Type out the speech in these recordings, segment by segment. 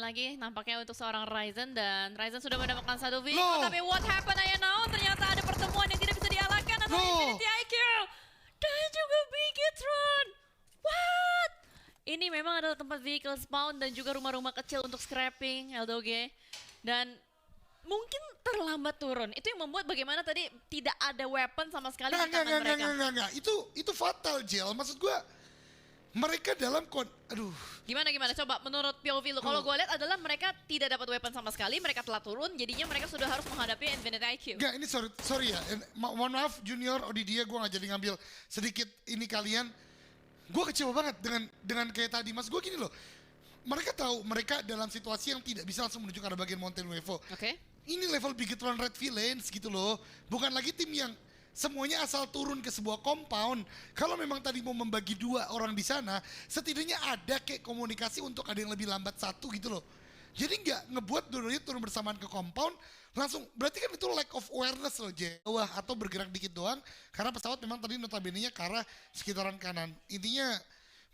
lagi nampaknya untuk seorang Ryzen dan Ryzen sudah mendapatkan satu vehicle. Loh. Tapi what happened I know ternyata ada pertemuan yang tidak bisa dialahkan antara Loh. Infinity IQ dan juga Bigetron. What? Ini memang adalah tempat vehicle spawn dan juga rumah-rumah kecil untuk scrapping LDOG. Dan mungkin terlambat turun. Itu yang membuat bagaimana tadi tidak ada weapon sama sekali di tangan mereka. Enggak. Itu fatal, Jel. Maksud gua mereka dalam aduh. Gimana? Coba menurut POV lu. Kalau gue lihat adalah mereka tidak dapat weapon sama sekali. Mereka telah turun. Jadinya mereka sudah harus menghadapi Infinite IQ. Enggak, ini sorry ya. Mohon maaf Junior, Odidia, gua nggak jadi ngambil sedikit ini kalian. Gua kecewa banget dengan kayak tadi. Mas gua gini loh. Mereka tahu mereka dalam situasi yang tidak bisa langsung menuju ke arah bagian Mountain Wevo. Oke. Ini level Bigetron Red Villains gitu loh. Bukan lagi tim yang semuanya asal turun ke sebuah compound. Kalau memang tadi mau membagi dua orang di sana, setidaknya ada kayak komunikasi untuk ada yang lebih lambat satu gitu loh. Jadi nggak ngebuat dua-duanya turun bersamaan ke compound, langsung berarti kan itu lack of awareness loh, Wah, atau bergerak dikit doang, karena pesawat memang tadi notabene-nya ke arah sekitaran kanan. Intinya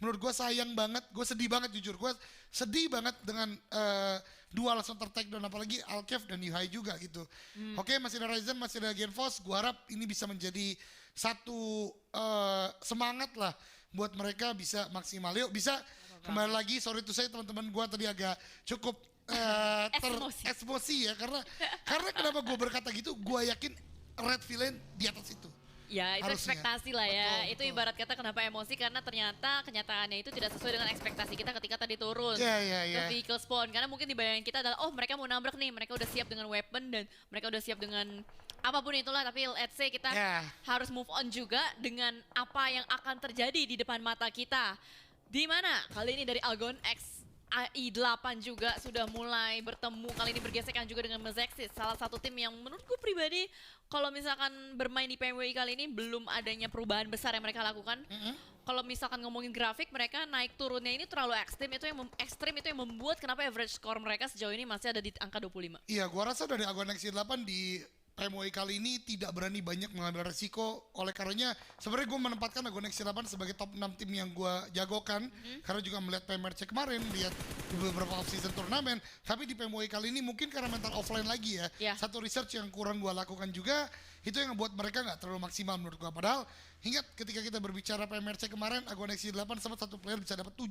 menurut gue sayang banget, gue sedih banget jujur, gue sedih banget dengan dua langsung tertake down, apalagi Alkev dan Yuhai juga gitu. Oke, masih ada Ryzen, masih ada Genfos, gue harap ini bisa menjadi satu semangat lah buat mereka bisa maksimal. Yuk bisa kembali lagi, sorry to say teman-teman gue tadi agak cukup tereksposi ya, karena kenapa gue berkata gitu, gue yakin Red Villain di atas itu. Ya itu Harusnya. ekspektasi lah ya. Betul. Itu ibarat kata kenapa emosi karena ternyata kenyataannya itu tidak sesuai dengan ekspektasi kita ketika tadi turun ke Iya. vehicle spawn. Karena mungkin di bayangan kita adalah oh mereka mau nabrak nih, mereka udah siap dengan weapon dan mereka udah siap dengan apapun itulah. Tapi let's say kita harus move on juga dengan apa yang akan terjadi di depan mata kita. Di mana kali ini dari Algon X AI8 juga sudah mulai bertemu, kali ini bergesekan juga dengan Mezexis, salah satu tim yang menurutku pribadi kalau misalkan bermain di PMWI kali ini belum adanya perubahan besar yang mereka lakukan. Kalau misalkan ngomongin grafik, mereka naik turunnya ini terlalu ekstrim, itu yang membuat kenapa average score mereka sejauh ini masih ada di angka 25. Iya, gua rasa dari Algon X8 di PMWI kali ini tidak berani banyak mengambil resiko. Oleh karenanya sebenarnya gue menempatkan Algon X8 sebagai top 6 tim yang gue jagokan, karena juga melihat PMRC kemarin, lihat beberapa off-season turnamen. Tapi di PMWI kali ini mungkin karena mental offline lagi ya. Satu research yang kurang gue lakukan juga, itu yang membuat mereka nggak terlalu maksimal menurut gue. Padahal ingat ketika kita berbicara PMRC kemarin, Algon X8 sama satu player bisa dapat 7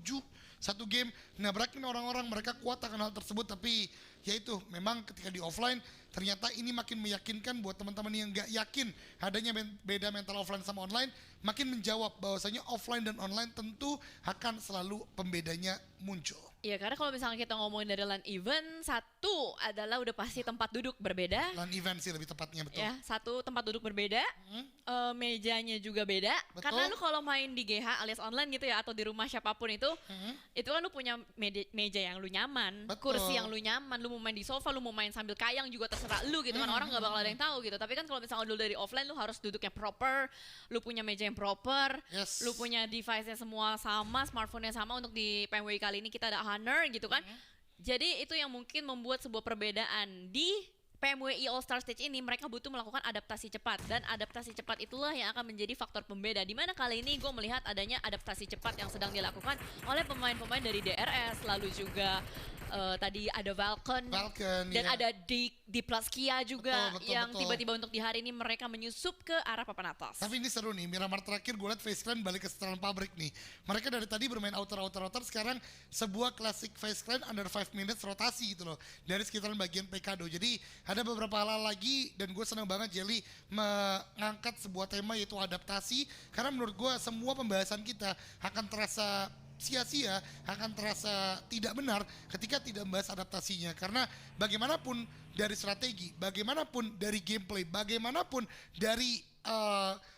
satu game, nabrakin orang-orang. Mereka kuat akan hal tersebut, tapi ya itu memang ketika di offline ternyata ini makin meyakinkan buat teman-teman yang nggak yakin adanya beda mental offline sama online, makin menjawab bahwasanya offline dan online tentu akan selalu pembedanya muncul. Iya, karena kalau misalnya kita ngomongin dari LAN event, satu adalah udah pasti tempat duduk berbeda. LAN event sih lebih tepatnya, betul. Ya, satu tempat duduk berbeda, mejanya juga beda. Betul. Karena lu kalau main di GH alias online gitu ya, atau di rumah siapapun itu kan lu punya meja yang lu nyaman, Betul. kursi yang lu nyaman, lu mau main di sofa, lu mau main sambil kayang juga terserah lu gitu kan, orang nggak bakal ada yang tahu gitu. Tapi kan kalau misalnya dulu dari offline, lu harus duduk yang proper, lu punya meja yang proper, lu punya device-nya semua sama, smartphone-nya sama. Untuk di PMWI kali ini kita ada Honor gitu kan. Jadi itu yang mungkin membuat sebuah perbedaan di PMWI All Star Stage ini. Mereka butuh melakukan adaptasi cepat, dan adaptasi cepat itulah yang akan menjadi faktor pembeda. Dimana kali ini gue melihat adanya adaptasi cepat yang sedang dilakukan oleh pemain-pemain dari DRS, lalu juga tadi ada Valken dan ada di Plaskia juga, betul. Tiba-tiba untuk di hari ini mereka menyusup ke arah papan atas. Tapi ini seru nih, Miramar terakhir gue liat Face Clan balik ke setelan pabrik nih. Mereka dari tadi bermain outer, sekarang sebuah classic Face Clan under 5 minutes rotasi gitu loh, dari sekitaran bagian PKdo. Jadi ada beberapa hal lagi, dan gue senang banget Jelly mengangkat sebuah tema yaitu adaptasi, karena menurut gue semua pembahasan kita akan terasa sia-sia, akan terasa tidak benar ketika tidak membahas adaptasinya. Karena bagaimanapun dari strategi, bagaimanapun dari gameplay, bagaimanapun dari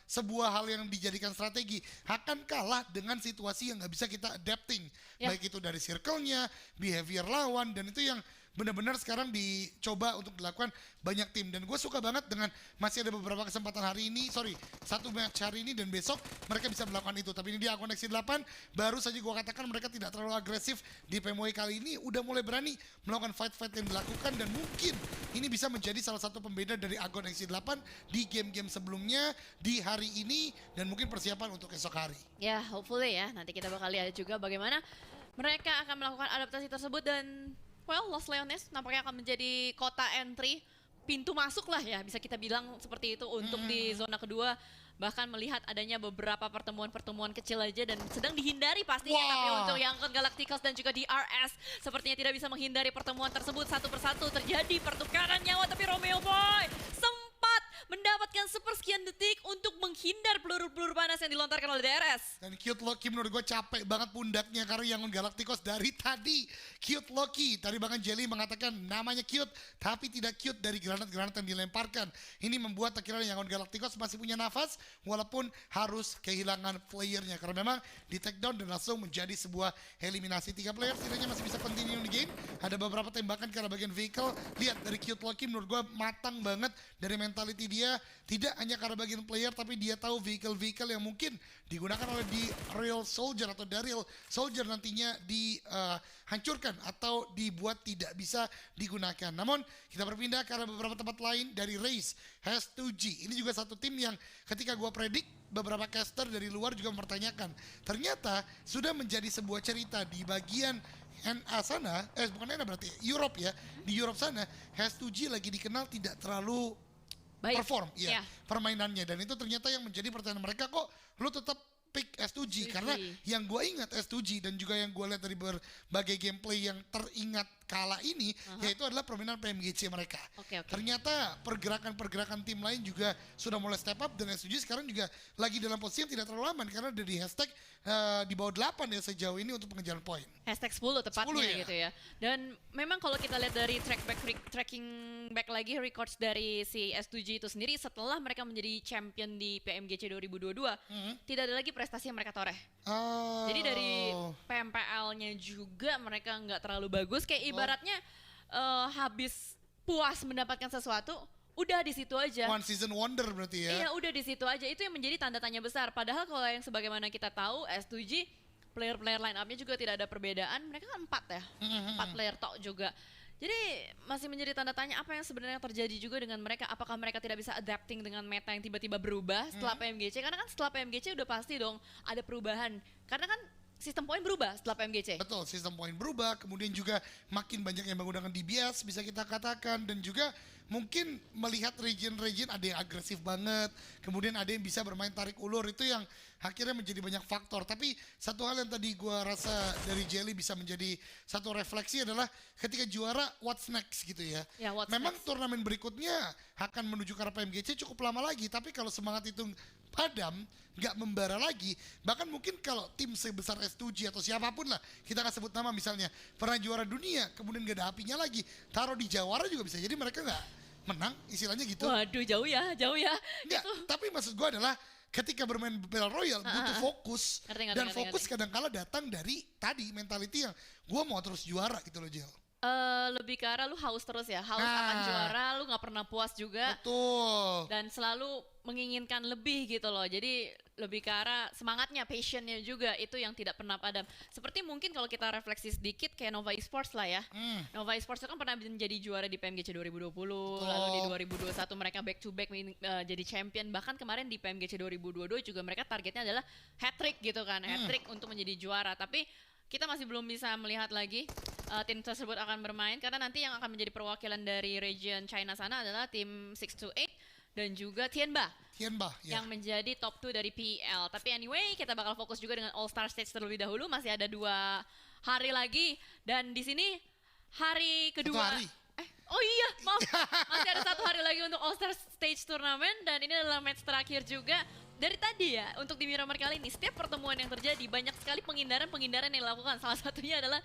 sebuah hal yang dijadikan strategi akan kalah dengan situasi yang nggak bisa kita adapting, baik itu dari circle-nya, behavior lawan, dan itu yang benar-benar sekarang dicoba untuk dilakukan banyak tim. Dan gue suka banget dengan masih ada beberapa kesempatan satu match hari ini dan besok mereka bisa melakukan itu. Tapi ini dia Algon X8, baru saja gue katakan mereka tidak terlalu agresif di PMWI kali ini, udah mulai berani melakukan fight-fight yang dilakukan, dan mungkin ini bisa menjadi salah satu pembeda dari Algon X8 di game-game sebelumnya, di hari ini, dan mungkin persiapan untuk esok hari. Ya, hopefully ya, nanti kita bakal lihat juga bagaimana mereka akan melakukan adaptasi tersebut. Dan Well, Los Leones nampaknya akan menjadi kota entry, pintu masuk lah ya, bisa kita bilang seperti itu untuk di zona kedua. Bahkan melihat adanya beberapa pertemuan-pertemuan kecil aja dan sedang dihindari pastinya. Tapi untuk yang Galacticos dan juga DRS sepertinya tidak bisa menghindari pertemuan tersebut. Satu persatu terjadi pertukaran nyawa, tapi Romeo Boy sempat mendapatkan sepersekian detik untuk menghindar peluru-peluru panas yang dilontarkan oleh DRS. Dan Cute Loki menurut gue capek banget pundaknya karena yang Galacticos dari tadi. Cute Loki, tadi bahkan Jelly mengatakan namanya cute tapi tidak cute dari granat-granat yang dilemparkan. Ini membuat akhirnya yang Galacticos masih punya nafas walaupun harus kehilangan playernya. Karena memang di take down dan langsung menjadi sebuah eliminasi. 3 player setidaknya masih bisa continue di game. Ada beberapa tembakan ke arah bagian vehicle. Lihat dari Cute Loki menurut gue matang banget dari mentality dia. Tidak hanya karena bagian player tapi dia tahu vehicle-vehicle yang mungkin digunakan oleh di Real Soldier atau Daryl Soldier nantinya dihancurkan atau dibuat tidak bisa digunakan. Namun kita berpindah ke arah beberapa tempat lain dari Raze Has2G. Ini juga satu tim yang ketika gua predik beberapa caster dari luar juga mempertanyakan. Ternyata sudah menjadi sebuah cerita di bagian NA sana, bukan NA berarti Europe ya. Di Europe sana Has2G lagi dikenal tidak terlalu Baik. perform permainannya, dan itu ternyata yang menjadi pertanyaan mereka, kok lu tetap pick S2G karena yang gue ingat S2G dan juga yang gue lihat dari berbagai gameplay yang teringat kala ini yaitu adalah permainan PMGC mereka. Ternyata pergerakan-pergerakan tim lain juga sudah mulai step up dan S2G sekarang juga lagi dalam posisi yang tidak terlalu aman karena ada di hashtag di bawah 8 ya sejauh ini untuk pengejaran poin. Hashtag 10 tepatnya 10 gitu ya. Dan memang kalau kita lihat dari tracking back lagi records dari si S2G itu sendiri setelah mereka menjadi champion di PMGC 2022 tidak ada lagi prestasi yang mereka toreh. Jadi dari PMPL-nya juga mereka nggak terlalu bagus. Kayak ibaratnya habis puas mendapatkan sesuatu, udah di situ aja. One season wonder berarti ya. Iya, udah di situ aja. Itu yang menjadi tanda tanya besar. Padahal kalau yang sebagaimana kita tahu S2G player-player line up-nya juga tidak ada perbedaan. Mereka kan 4 ya. 4 player tok juga. Jadi masih menjadi tanda tanya apa yang sebenarnya terjadi juga dengan mereka. Apakah mereka tidak bisa adapting dengan meta yang tiba-tiba berubah setelah PMGC? Karena kan setelah PMGC udah pasti dong ada perubahan. Karena kan sistem poin berubah setelah PMGC. Betul, sistem poin berubah. Kemudian juga makin banyak yang menggunakan DBS bisa kita katakan. Dan juga mungkin melihat region-region ada yang agresif banget. Kemudian ada yang bisa bermain tarik ulur. Itu yang akhirnya menjadi banyak faktor. Tapi satu hal yang tadi gue rasa dari Jelly bisa menjadi satu refleksi adalah ketika juara what's next gitu ya. Memang next? Turnamen berikutnya akan menuju ke arah PMGC cukup lama lagi. Tapi kalau semangat itu padam, nggak membara lagi, bahkan mungkin kalau tim sebesar S2G atau siapapun lah, kita nggak sebut nama misalnya, pernah juara dunia, kemudian nggak ada apinya lagi, taruh di Jawara juga bisa jadi mereka nggak menang, istilahnya gitu. Waduh, jauh ya. Nggak, gitu. Tapi maksud gue adalah ketika bermain Battle Royale butuh fokus, dan fokus kadang-kala datang dari tadi mentality yang gue mau terus juara gitu loh, Jel. Lebih ke arah lu haus terus ya, haus akan juara, lu nggak pernah puas juga. Betul. Dan selalu menginginkan lebih gitu loh. Jadi lebih ke arah semangatnya, passionnya juga itu yang tidak pernah padam. Seperti mungkin kalau kita refleksi sedikit kayak Nova Esports lah ya. Nova Esports itu kan pernah menjadi juara di PMGC 2020, lalu di 2021 mereka back to back jadi champion. Bahkan kemarin di PMGC 2022 juga mereka targetnya adalah hat-trick gitu kan, hat-trick untuk menjadi juara. Tapi kita masih belum bisa melihat lagi tim tersebut akan bermain karena nanti yang akan menjadi perwakilan dari region China sana adalah tim 628 dan juga Tianba yang menjadi top 2 dari PEL. Tapi anyway, kita bakal fokus juga dengan All Star Stage terlebih dahulu. Masih ada 2 hari lagi dan di sini hari kedua. Oh iya, maaf. Masih ada 1 hari lagi untuk All Star Stage Tournament dan ini adalah match terakhir juga. Dari tadi ya, untuk di Miramar kali ini, setiap pertemuan yang terjadi, banyak sekali penghindaran yang dilakukan. Salah satunya adalah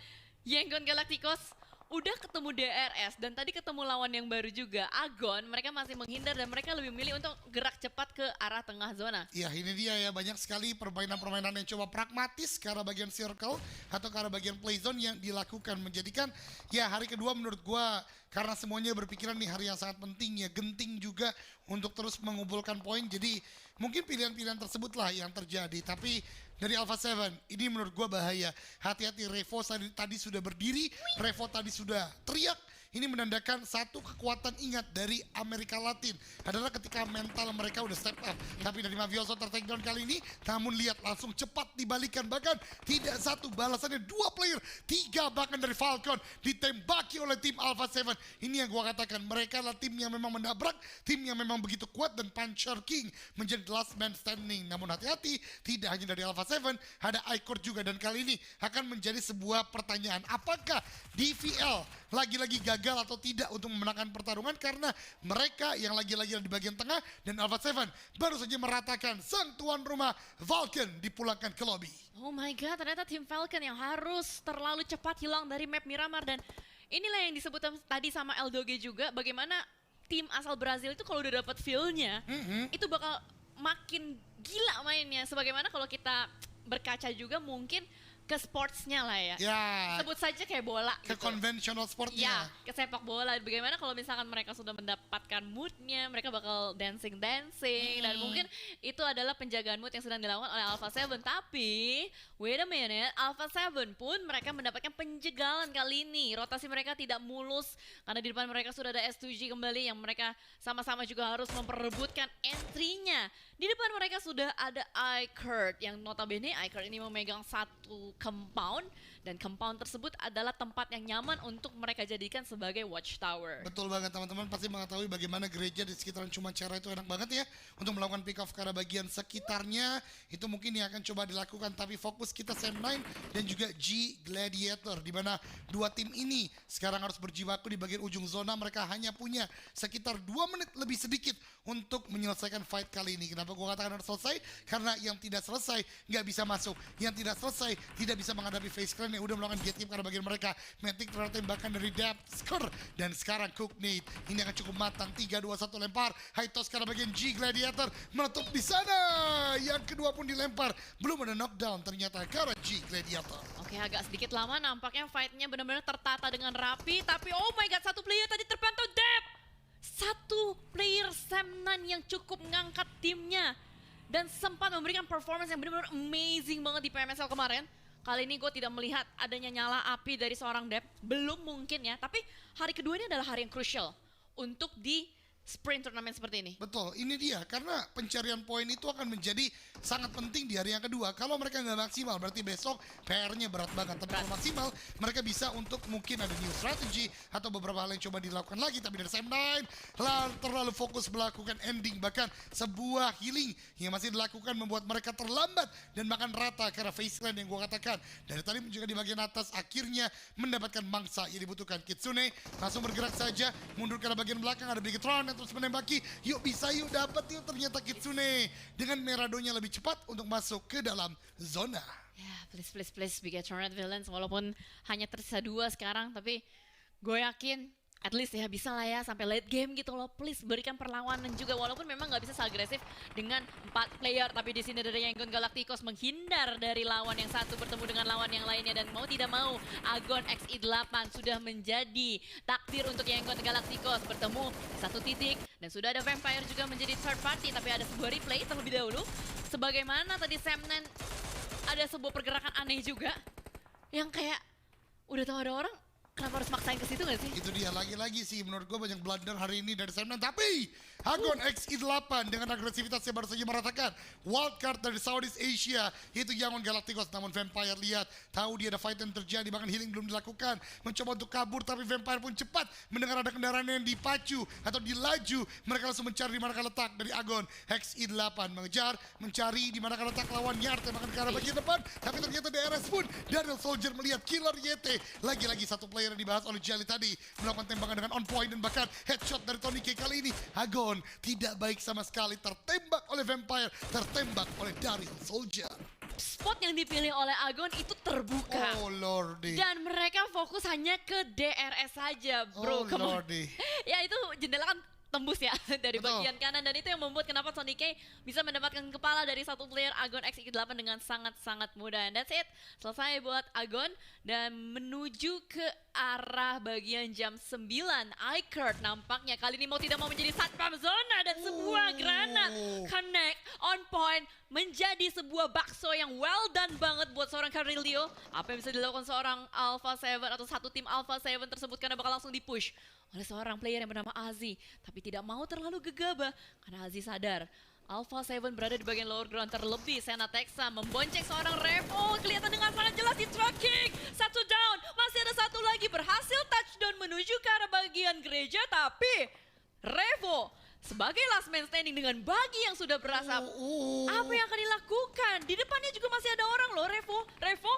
Yangon Galacticos udah ketemu DRS dan tadi ketemu lawan yang baru juga, Agon. Mereka masih menghindar dan mereka lebih memilih untuk gerak cepat ke arah tengah zona. Iya, ini dia ya, banyak sekali permainan-permainan yang coba pragmatis ke arah bagian circle atau ke arah bagian play zone yang dilakukan. Menjadikan ya hari kedua menurut gua karena semuanya berpikiran nih hari yang sangat penting ya, genting juga untuk terus mengumpulkan poin. Jadi mungkin pilihan-pilihan tersebutlah yang terjadi. Tapi dari Alpha 7 ini menurut gua bahaya. Hati-hati, Revo tadi sudah berdiri, Revo tadi sudah teriak. ini menandakan satu kekuatan ingat dari Amerika Latin adalah ketika mental mereka udah step up. Tapi dari Mafioso ter-takedown kali ini, namun lihat langsung cepat dibalikan. Bahkan tidak satu, balasannya 2 player, 3 bahkan dari Falcon ditembaki oleh tim Alpha 7. Ini yang gua katakan, mereka adalah tim yang memang mendabrak, tim yang memang begitu kuat, dan Puncher King menjadi last man standing. Namun hati-hati, tidak hanya dari Alpha 7, ada iCourt juga, dan kali ini akan menjadi sebuah pertanyaan. Apakah DVL lagi-lagi gagal atau tidak untuk memenangkan pertarungan karena mereka yang lagi-lagi di bagian tengah, dan Alpha 7 baru saja meratakan sang tuan rumah Falcon dipulangkan ke lobby. Oh my god, ternyata tim Falcon yang harus terlalu cepat hilang dari map Miramar, dan inilah yang disebut tadi sama Eldoge juga, bagaimana tim asal Brazil itu kalau udah dapat feel-nya, itu bakal makin gila mainnya. Sebagaimana kalau kita berkaca juga mungkin ke sportsnya lah ya. Sebut saja kayak bola ke gitu. Conventional sportnya. Ya, ke sepak bola. Bagaimana kalau misalkan mereka sudah mendapatkan moodnya, mereka bakal dancing. Dan mungkin itu adalah penjagaan mood yang sedang dilakukan oleh Alpha 7. Tapi, wait a minute, Alpha 7 pun mereka mendapatkan penjagalan kali ini. Rotasi mereka tidak mulus, karena di depan mereka sudah ada S2G kembali yang mereka sama-sama juga harus memperebutkan entry-nya. Di depan mereka sudah ada iCourt, yang notabene iCourt ini memegang satu compound, dan compound tersebut adalah tempat yang nyaman untuk mereka jadikan sebagai watchtower. Betul banget, teman-teman pasti mengetahui bagaimana gereja di sekitaran Cumacara itu enak banget ya untuk melakukan pick off ke arah bagian sekitarnya. Itu mungkin yang akan coba dilakukan, tapi fokus kita Sam 9 dan juga G Gladiator, di mana dua tim ini sekarang harus berjibaku di bagian ujung zona. Mereka hanya punya sekitar 2 menit lebih sedikit untuk menyelesaikan fight kali ini. Kenapa gue katakan harus selesai? Karena yang tidak selesai nggak bisa masuk, yang tidak selesai tidak bisa menghadapi Face Clan yang udah melakukan gatekeep karena bagian mereka. Matic terhadap tembakan dari Depth Score, dan sekarang Cook Nate ini akan cukup matang. 3-2-1 lempar high toss karena bagian G Gladiator menutup di sana. Yang kedua pun dilempar, belum ada knockdown ternyata karena G Gladiator. Oke, agak sedikit lama, nampaknya fight-nya benar-benar tertata dengan rapi, tapi oh my god, satu player tadi terpantau Depth. Satu player Sam 9 yang cukup mengangkat timnya dan sempat memberikan performance yang benar-benar amazing banget di PMSL kemarin. Kali ini gue tidak melihat adanya nyala api dari seorang Depth, belum mungkin ya. Tapi hari kedua ini adalah hari yang crucial untuk di sprint turnamen seperti ini. Betul, ini dia, karena pencarian poin itu akan menjadi sangat penting di hari yang kedua. Kalau mereka nggak maksimal, berarti besok PR-nya berat banget. Tapi kalau maksimal, mereka bisa untuk mungkin ada new strategy atau beberapa hal yang coba dilakukan lagi. Tapi dari Sam 9, terlalu fokus melakukan ending. Bahkan sebuah healing yang masih dilakukan membuat mereka terlambat dan makan rata karena Face Clan yang gue katakan. Dari tadi juga di bagian atas akhirnya mendapatkan mangsa yang dibutuhkan. Kitsune langsung bergerak saja, mundur ke arah bagian belakang, ada Bigetron terus menembaki, yuk bisa yuk dapat yuk, ternyata Kitsune dengan Meradonya lebih cepat untuk masuk ke dalam zona. Ya, please Bigetron Red Villains, walaupun hanya tersisa 2 sekarang, tapi gue yakin at least ya bisa lah ya sampai late game gitu loh. Please berikan perlawanan juga, walaupun memang nggak bisa seagresif dengan 4 player, tapi di sini dari Yangon Galacticos menghindar dari lawan yang satu bertemu dengan lawan yang lainnya, dan mau tidak mau Agon XI8 sudah menjadi takdir untuk Yangon Galacticos bertemu di satu titik, dan sudah ada Vampire juga menjadi third party. Tapi ada sebuah replay terlebih dahulu, sebagaimana tadi Sam 9 ada sebuah pergerakan aneh juga yang kayak udah tahu ada orang, kenapa harus maksain ke situ gak sih? Itu dia, lagi-lagi sih menurut gue banyak blunder hari ini dari Sam 9. Tapi Agon XI8 dengan agresivitasnya baru saja meratakan wildcard dari Southeast Asia, yaitu Yangon Galacticos. Namun Vampire lihat, tahu dia ada fight yang terjadi, bahkan healing belum dilakukan, mencoba untuk kabur, tapi Vampire pun cepat mendengar ada kendaraan yang dipacu atau dilaju. Mereka langsung mencari di mana letak dari Agon XI8, mengejar, mencari di mana letak lawannya, tembakan ke arah bagian depan, tapi ternyata DRS pun Daryl Soldier melihat Killer YT. Lagi-lagi satu player yang dibahas oleh Jelly tadi melakukan tembakan dengan on point, dan bahkan headshot dari Tony K. Kali ini Agon tidak baik sama sekali, tertembak oleh Vampire, tertembak oleh Daryl Soldier. Spot yang dipilih oleh Agon itu terbuka. Oh lordy. Dan mereka fokus hanya ke DRS saja, bro. Oh lordy. Ya itu jendela kan tembus ya dari Betul. bagian kanan, dan itu yang membuat kenapa Sonic K bisa mendapatkan kepala dari satu player Agon XI8 dengan sangat-sangat mudah. And that's it, selesai buat Agon dan menuju ke arah bagian jam 9. iCurt nampaknya kali ini mau tidak mau menjadi satpam zona dan sebuah granat connect on point menjadi sebuah bakso yang well done banget buat seorang Carilio. Apa yang bisa dilakukan seorang Alpha 7 atau satu tim Alpha 7 tersebut karena bakal langsung di-push oleh seorang player yang bernama Azi, tapi tidak mau terlalu gegabah karena Azi sadar Alpha 7 berada di bagian lower ground, terlebih Sena Texa membonceng seorang Revo, kelihatan dengan sangat jelas di tracking. Satu down, masih ada satu lagi berhasil touchdown menuju ke arah bagian gereja, tapi Revo sebagai last man standing dengan bagi yang sudah berasap, apa yang akan dilakukan? Di depannya juga masih ada orang loh, Revo,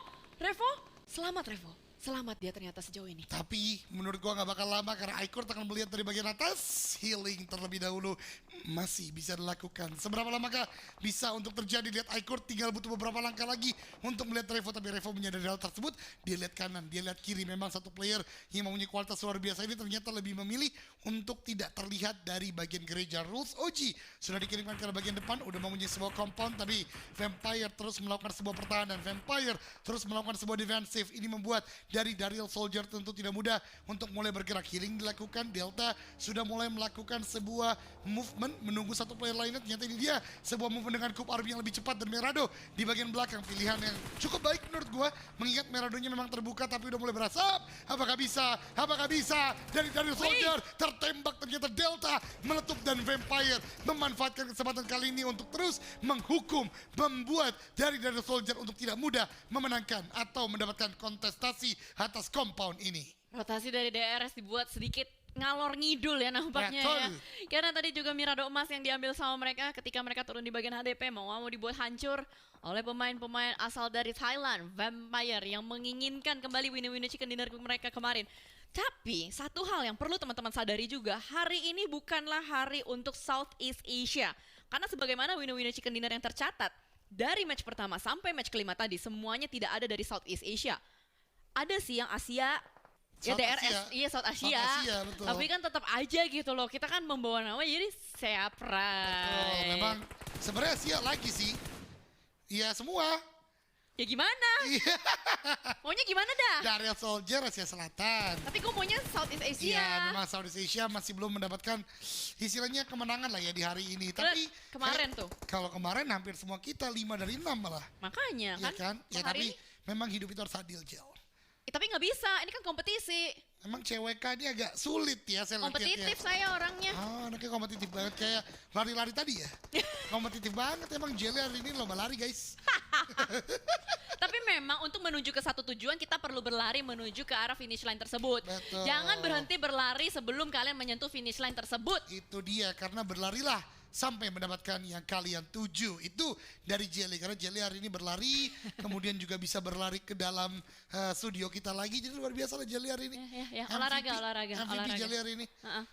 selamat Revo. Selamat dia ternyata sejauh ini. Tapi menurut gua nggak bakal lama karena iCurt akan melihat dari bagian atas. Healing terlebih dahulu masih bisa dilakukan. Seberapa lamakah bisa untuk terjadi? Lihat iCurt tinggal butuh beberapa langkah lagi untuk melihat Revo. Tapi Revo menyadari hal tersebut. Dia lihat kanan, dia lihat kiri. Memang satu player yang mempunyai kualitas luar biasa ini ternyata lebih memilih untuk tidak terlihat dari bagian gereja. Rules OG sudah dikirimkan ke bagian depan. Udah mempunyai sebuah compound, tapi Vampire terus melakukan sebuah pertahanan. Vampire terus melakukan sebuah defensif. Ini membuat dari Daryl Soldier tentu tidak mudah untuk mulai bergerak. Healing dilakukan, Delta sudah mulai melakukan sebuah movement menunggu satu player lainnya. Ternyata ini dia sebuah movement dengan Kup Army yang lebih cepat dan Merado di bagian belakang. Pilihan yang cukup baik menurut gua, mengingat Meradonya memang terbuka tapi udah mulai berasap. Apakah bisa? Dari Daryl Soldier tertembak, ternyata Delta meletup dan Vampire memanfaatkan kesempatan kali ini untuk terus menghukum, membuat dari Daryl Soldier untuk tidak mudah memenangkan atau mendapatkan kontestasi atas compound ini. Rotasi dari DRS dibuat sedikit ngalor ngidul ya nampaknya ya. Karena tadi juga Mirado emas yang diambil sama mereka ketika mereka turun di bagian HDP mau dibuat hancur oleh pemain-pemain asal dari Thailand, Vampire, yang menginginkan kembali Winnie Chicken Dinner mereka kemarin. Tapi satu hal yang perlu teman-teman sadari juga, hari ini bukanlah hari untuk Southeast Asia. Karena sebagaimana Winnie Chicken Dinner yang tercatat, dari match pertama sampai match kelima tadi semuanya tidak ada dari Southeast Asia. Ada sih yang Asia, ya South DRS, Asia. iya South Asia, Betul. tapi kan tetap aja gitu loh, kita kan membawa nama jadi Seaprai. Memang sebenarnya Asia lagi sih, iya semua. Ya gimana? Iya. Maunya gimana dah? Daryl Soldier Asia Selatan. Tapi gue maunya Southeast Asia. Iya, memang Southeast Asia masih belum mendapatkan istilahnya kemenangan lah ya di hari ini. Tapi kemarin tuh. Kalau kemarin hampir semua kita 5 dari 6 malah. Makanya Iya kan? Ya tapi ini, memang hidup itu harus adil, Jel. tapi nggak bisa, ini kan kompetisi. Emang CWK ini agak sulit ya saya lihat. Kompetitif saya orangnya. Anaknya kompetitif banget kayak lari-lari tadi ya. Kompetitif banget emang Jelly hari ini lomba lari guys. Tapi memang untuk menuju ke satu tujuan kita perlu berlari menuju ke arah finish line tersebut. Betul. Jangan berhenti berlari sebelum kalian menyentuh finish line tersebut. Itu dia, karena berlarilah sampai mendapatkan yang kalian tuju. Itu dari Jelly, karena Jelly hari ini berlari, kemudian juga bisa berlari ke dalam studio kita lagi. Jadi luar biasa lah Jelly hari ini. Ya, MVP, olahraga. Jelly hari ini.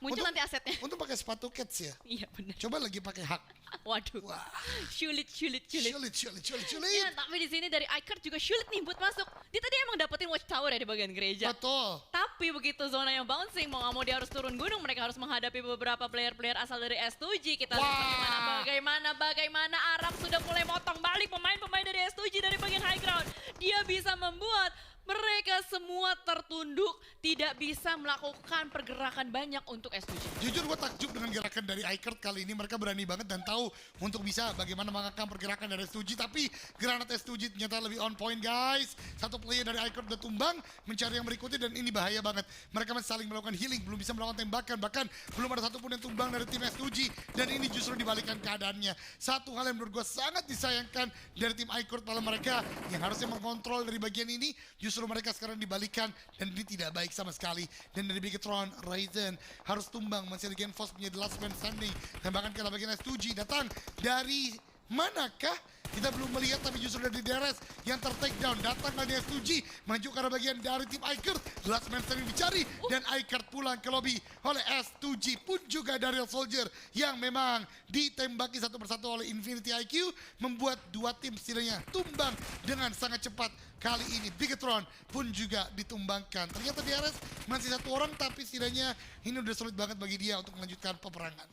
Muncul nanti asetnya. Untuk pakai sepatu Keds ya. Iya benar. Coba lagi pakai hak. Waduh. Wah. Sulit. Sulit. Ya, tapi di sini dari iCurt juga sulit nih buat masuk. Dia tadi emang dapetin watchtower ya di bagian gereja. Betul. Tapi begitu zona yang bouncing, mau nggak mau dia harus turun gunung, mereka harus menghadapi beberapa player-player asal dari S2G. Kita lihat bagaimana Arab sudah mulai motong balik pemain-pemain dari S2G dari bagian high ground. Dia bisa membuat mereka semua tertunduk, tidak bisa melakukan pergerakan banyak untuk S2G. Jujur gue takjub dengan gerakan dari iCurt kali ini. Mereka berani banget dan tahu untuk bisa bagaimana mengangkat pergerakan dari S2G. Tapi granat S2G ternyata lebih on point guys. Satu player dari iCurt udah tumbang, mencari yang berikutnya dan ini bahaya banget. Mereka masih saling melakukan healing, belum bisa melakukan tembakan. Bahkan belum ada satupun yang tumbang dari tim S2G. Dan ini justru dibalikan keadaannya. Satu hal yang menurut gue sangat disayangkan dari tim iCurt malah mereka yang harusnya mengontrol dari bagian ini, justru mereka sekarang dibalikan dan ini tidak baik sama sekali. Dan dari Bigetron, Ryzen harus tumbang. Masih ada Genfos punya the last man standing. Tembakan ke bagian S2G datang dari manakah? kita belum melihat, tapi justru dari DRS yang ter-take down. Datang dari S2G, maju ke arah bagian dari tim Ikert. Last man standing dicari, dan Ikert pulang ke lobby oleh S2G. Pun juga Daryl Soldier yang memang ditembaki satu persatu oleh Infinity IQ, membuat dua tim setidaknya tumbang dengan sangat cepat. Kali ini Bigetron pun juga ditumbangkan. Ternyata DRS masih satu orang, tapi setidaknya ini udah sulit banget bagi dia untuk melanjutkan peperangan.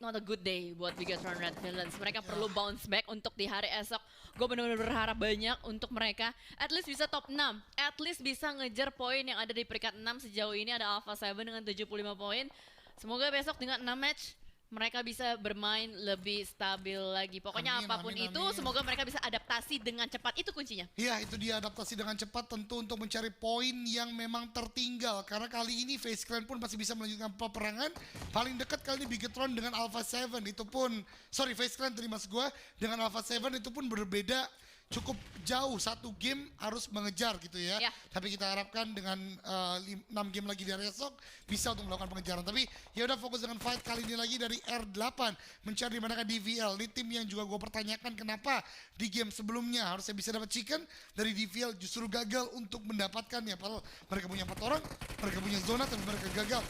Not a good day buat Bigetron Red Villains. Mereka perlu bounce back untuk di hari esok. Gue benar-benar berharap banyak untuk mereka. At least bisa top 6. At least bisa ngejar poin yang ada di peringkat 6 sejauh ini. Ada Alpha 7 dengan 75 poin. Semoga besok dengan 6 match mereka bisa bermain lebih stabil lagi. Pokoknya apapun itu, semoga mereka bisa adaptasi dengan cepat. Itu kuncinya. Iya, itu dia, adaptasi dengan cepat tentu untuk mencari poin yang memang tertinggal. Karena kali ini FaZe Clan pun masih bisa melanjutkan peperangan. Paling dekat kali ini Bigetron dengan Alpha 7. Itu pun, FaZe Clan tadi mas gue, dengan Alpha 7 itu pun berbeda. Cukup jauh, satu game harus mengejar gitu ya. Tapi kita harapkan dengan 6 game lagi dari esok bisa untuk melakukan pengejaran. Tapi ya udah, fokus dengan fight kali ini lagi dari R8 mencari di manakah DVL. Ini tim yang juga gue pertanyakan kenapa di game sebelumnya harusnya bisa dapat chicken, dari DVL justru gagal untuk mendapatkannya. Padahal mereka punya 4 orang, mereka punya zona, tapi mereka gagal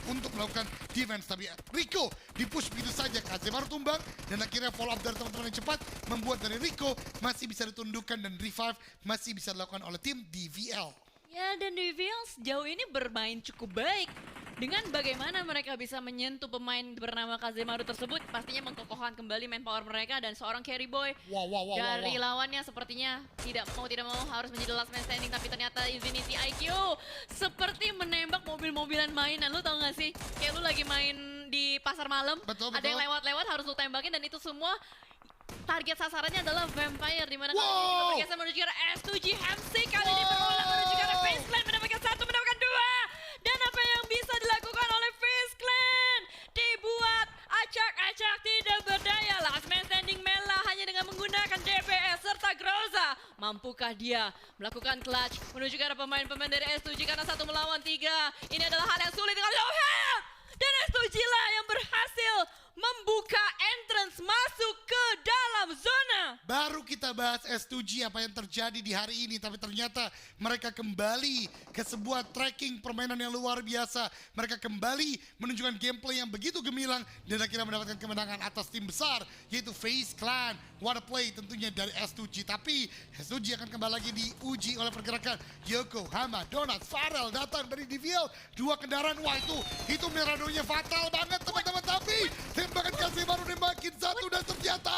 untuk melakukan defense. Tapi Rico dipush begitu saja, Kazemaru tumbang, dan akhirnya follow up dari teman-teman yang cepat membuat dari Rico masih bisa ditundukkan, dan revive masih bisa dilakukan oleh tim DVL. Ya, dan DVL sejauh ini bermain cukup baik. Dengan bagaimana mereka bisa menyentuh pemain bernama Kazemaru tersebut, pastinya mengkokohkan kembali manpower mereka, dan seorang carry boy dari lawannya sepertinya tidak mau harus menjadi last man standing. Tapi ternyata Infinity IQ seperti menembak mobil-mobilan mainan. Lu tau gak sih? Kayak lu lagi main di pasar malam, ada yang lewat-lewat harus lu tembakin, dan itu semua target sasarannya adalah Vampire, dimana kali ini bergeser menuju ke S2G. Hamsi kali ini berulang menuju ke arah FaZe Clan, mendapatkan 1, mendapatkan 2. Dan apa yang bisa dilakukan oleh FaZe Clan? Dibuat acak-acak tidak berdaya. Last man standing Mela hanya dengan menggunakan DPS serta Groza. Mampukah dia melakukan clutch menuju ke arah pemain-pemain dari S2G karena 1 melawan 3. Ini adalah hal yang sulit dengan low health. Dan S2G lah yang berhasil membuka entrance masuk ke dalam zona. Baru kita bahas S2G apa yang terjadi di hari ini, tapi ternyata mereka kembali ke sebuah tracking permainan yang luar biasa. Mereka kembali menunjukkan gameplay yang begitu gemilang dan akhirnya mendapatkan kemenangan atas tim besar, yaitu FaZe Clan. What a play tentunya dari S2G, tapi S2G akan kembali lagi diuji oleh pergerakan Yoko, Hama, Donat, Farel datang dari DVL. 2 kendaraan, wah itu Meradonya fatal banget teman-teman, tapi tembakan Kazemaru nembakin 1 dan ternyata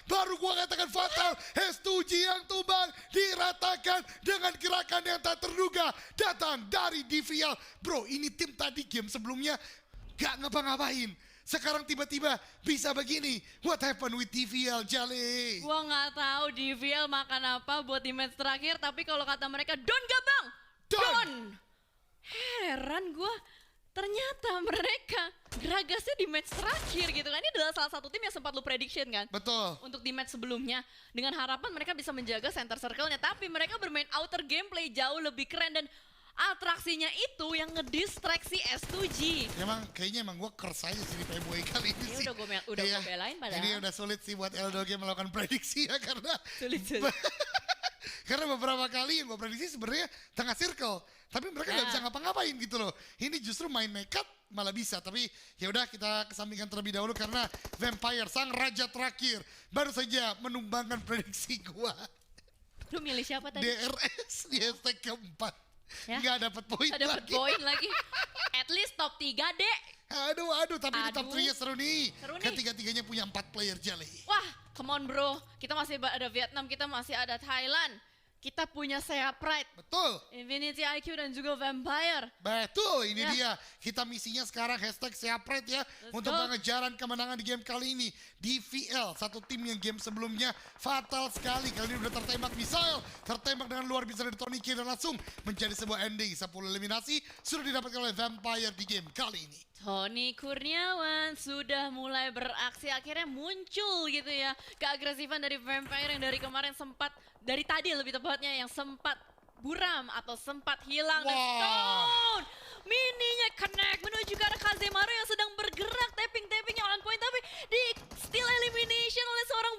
baru gua katakan fatal. S2G yang tumbang diratakan dengan gerakan yang tak terduga datang dari DVL. Bro, ini tim tadi game sebelumnya gak ngapa-ngapain, sekarang tiba-tiba bisa begini. What happened with DVL, Jale? Gua nggak tahu DVL makan apa buat di match terakhir, tapi kalau kata mereka Don Gabang, Don. Heran gua. Ternyata mereka geragasnya di match terakhir gitu kan. Ini adalah salah satu tim yang sempat lu prediction kan. Betul. Untuk di match sebelumnya. Dengan harapan mereka bisa menjaga center circle-nya. Tapi mereka bermain outer gameplay jauh lebih keren. Dan atraksinya itu yang ngedistraksi S2G. Kayaknya emang gue curse aja sih di Playboy kali ini sih. Udah gue belain padahal. Ini udah sulit sih buat Eldoge melakukan prediksi ya. Karena sulit. karena beberapa kali yang gue prediksi sebenarnya tengah circle. Tapi mereka nggak bisa ngapa-ngapain gitu loh. Ini justru main nekat malah bisa. Tapi ya udah, kita kesampingkan terlebih dahulu karena Vampire sang raja terakhir baru saja menumbangkan prediksi gua. Lu milih siapa tadi? DRS di hashtag keempat. Ya? Nggak dapat poin lagi. Dapat poin lagi. At least top 3 dek. Aduh, tapi ini top 3-nya seru nih. Ketiga-tiganya punya 4 player, Jale. Wah, come on bro. Kita masih ada Vietnam, kita masih ada Thailand. Kita punya Sea Pride. Betul. Infinity IQ dan juga Vampire. Betul, ini dia. Kita misinya sekarang hashtag Sea Pride ya. Untuk pengejaran kemenangan di game kali ini. DVL, satu tim yang game sebelumnya fatal sekali. Kali ini udah tertembak missile. Tertembak dengan luar biasa dari Tony K dan langsung menjadi sebuah ending. 10 eliminasi sudah didapatkan oleh Vampire di game kali ini. Tony Kurniawan sudah mulai beraksi, akhirnya muncul gitu ya keagresifan dari Vampire yang dari kemarin sempat, dari tadi lebih tepatnya, yang sempat buram atau sempat hilang. Dan Stone mininya connect menuju ke arah Kazemaru yang sedang bergerak, tappingnya on point, tapi di still elimination oleh seorang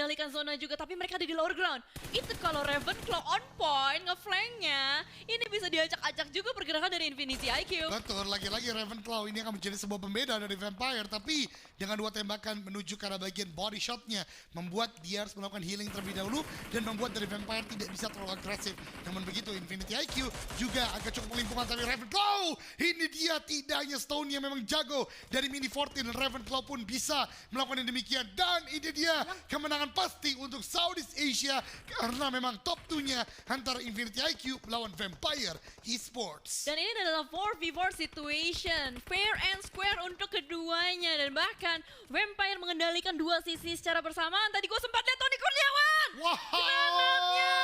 mengendalikan zona juga, tapi mereka ada di lower ground. Itu kalau Ravenclaw on point, ngeflanknya, ini bisa diacak-acak juga pergerakan dari Infinity IQ. Betul, lagi-lagi Ravenclaw ini akan menjadi sebuah pembeda dari Vampire, tapi dengan 2 tembakan menuju ke arah bagian body shotnya, membuat dia harus melakukan healing terlebih dahulu, dan membuat dari Vampire tidak bisa terlalu agresif. Namun begitu, Infinity IQ juga agak cukup melimpungan dari Ravenclaw. Ini dia, tidak hanya Stone yang memang jago dari mini 14, Ravenclaw pun bisa melakukan yang demikian. Dan ini dia kemenangan pasti untuk Southeast Asia, karena memang top 2-nya antara Infinity IQ melawan Vampire Esports. Dan ini adalah 4v4 situation, fair and square untuk keduanya. Dan bahkan Vampire mengendalikan 2 sisi secara bersamaan. Tadi gue sempat lihat Tony Kurniawan. Wow! Granatnya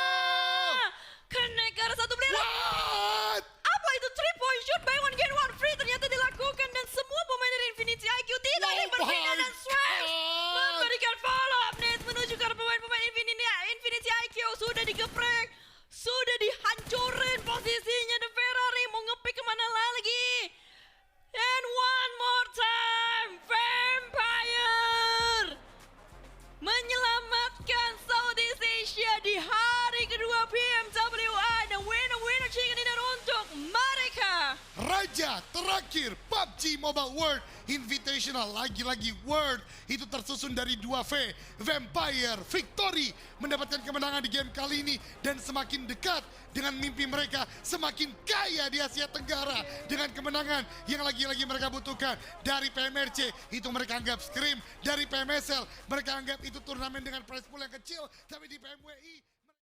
connect ke arah satu player. What? Apa itu 3-point shoot, buy one get one free ternyata dilakukan. Dan semua pemain dari Infinity IQ tidak Oh berpindah my dan Swash God. memberikan follow up net menuju ke arah pemain-pemain Infinity IQ. Sudah digeprek, sudah dihancurin posisinya. The Ferrari mau ngepick kemana lagi. And one more time, Vampire menyelamatkan Southeast Asia di hari kedua PMWI. Dan winner chicken dinner untuk mereka. Raja terakhir PUBG Mobile World Invitational, lagi-lagi World itu tersusun dari 2V. Vampire Victory mendapatkan kemenangan di game kali ini, dan semakin dekat dengan mimpi mereka, semakin kaya di Asia Tenggara dengan kemenangan yang lagi-lagi mereka butuhkan. Dari PMRC itu mereka anggap scrim, dari PMSL mereka anggap itu turnamen dengan prize pool yang kecil, tapi di PMWI